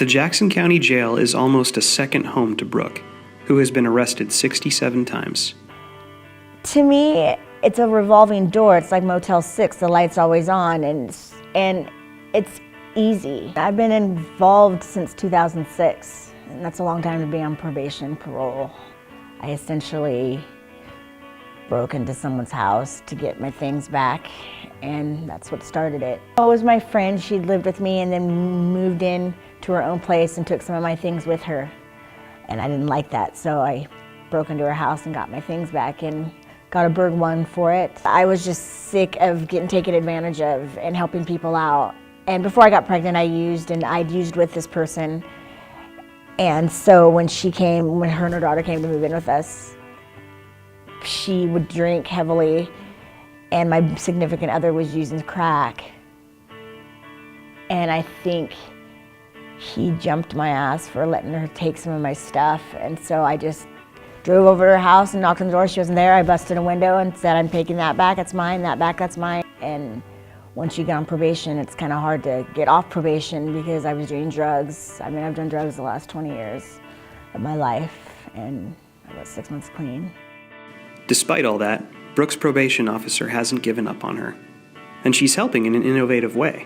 The Jackson County Jail is almost a second home to Brooke, who has been arrested 67 times. To me, it's a revolving door. It's like Motel 6, the light's always on, and it's easy. I've been involved since 2006, and that's a long time to be on probation, parole. I essentially broke into someone's house to get my things back, and that's what started it. It was my friend. She'd lived with me and then moved in to her own place and took some of my things with her. And I didn't like that, so I broke into her house and got my things back and got a Berg 1 for it. I was just sick of getting taken advantage of and helping people out. And before I got pregnant, I'd used with this person. And so when her and her daughter came to move in with us, she would drink heavily, and my significant other was using crack. And I think he jumped my ass for letting her take some of my stuff. And so I just drove over to her house and knocked on the door. She wasn't there. I busted a window and said, "I'm taking that back, that's mine, that back, that's mine." And once you get on probation, it's kind of hard to get off probation because I was doing drugs. I mean, I've done drugs the last 20 years of my life, and I was 6 months clean. Despite all that, Brooke's probation officer hasn't given up on her, and she's helping in an innovative way.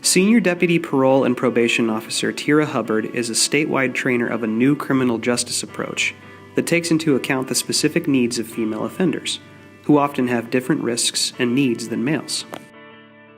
Senior Deputy Parole and Probation Officer Tira Hubbard is a statewide trainer of a new criminal justice approach that takes into account the specific needs of female offenders, who often have different risks and needs than males.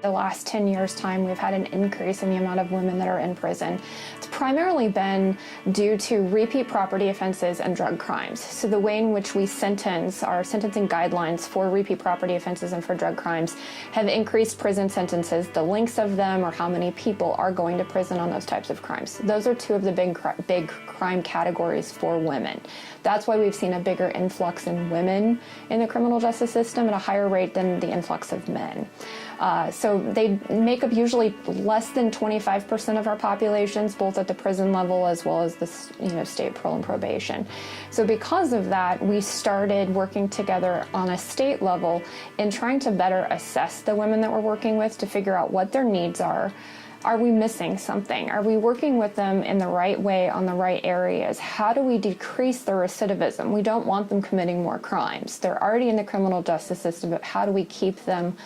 The last 10 years' time, we've had an increase in the amount of women that are in prison. It's primarily been due to repeat property offenses and drug crimes. So the way in which we sentence, our sentencing guidelines for repeat property offenses and for drug crimes have increased prison sentences, the lengths of them or how many people are going to prison on those types of crimes. Those are two of the big crime categories for women. That's why we've seen a bigger influx in women in the criminal justice system at a higher rate than the influx of men. So they make up usually less than 25% of our populations, both at the prison level as well as the state parole and probation. So because of that, we started working together on a state level in trying to better assess the women that we're working with to figure out what their needs are. Are we missing something? Are we working with them in the right way on the right areas? How do we decrease their recidivism? We don't want them committing more crimes. They're already in the criminal justice system, but how do we keep them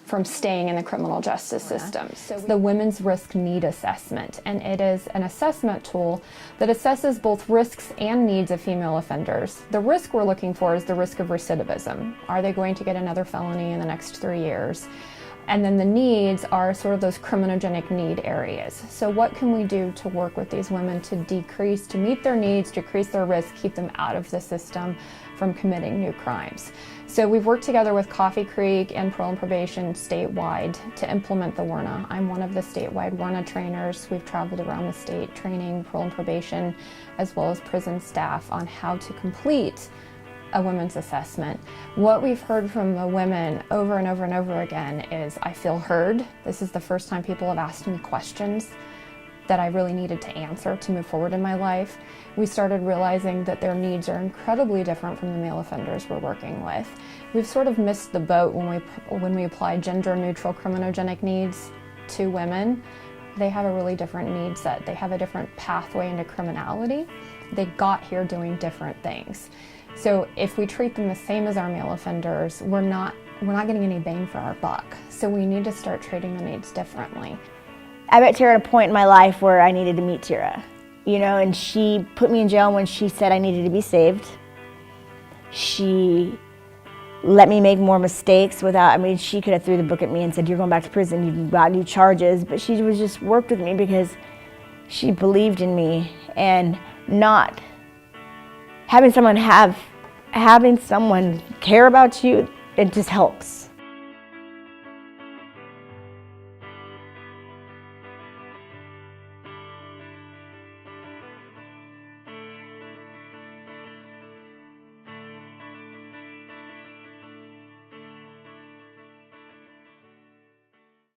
from staying in the criminal justice system? So the Women's Risk Need Assessment, and it is an assessment tool that assesses both risks and needs of female offenders. The risk we're looking for is the risk of recidivism. Are they going to get another felony in the next 3 years? And then the needs are sort of those criminogenic need areas. So what can we do to work with these women to meet their needs, decrease their risk, keep them out of the system from committing new crimes? So we've worked together with Coffee Creek and Parole and Probation statewide to implement the WRNA. I'm one of the statewide WRNA trainers. We've traveled around the state training parole and probation as well as prison staff on how to complete a women's assessment. What we've heard from the women over and over and over again is, "I feel heard." This is the first time people have asked me questions that I really needed to answer to move forward in my life. We started realizing that their needs are incredibly different from the male offenders we're working with. We've sort of missed the boat when we apply gender-neutral criminogenic needs to women. They have a really different need set. They have a different pathway into criminality. They got here doing different things. So if we treat them the same as our male offenders, we're not getting any bang for our buck. So we need to start treating the needs differently. I met Tira at a point in my life where I needed to meet Tira, and she put me in jail when she said I needed to be saved. She let me make more mistakes she could have threw the book at me and said, "You're going back to prison, you've got new charges," but she was just worked with me because she believed in me, and not having someone care about you, it just helps.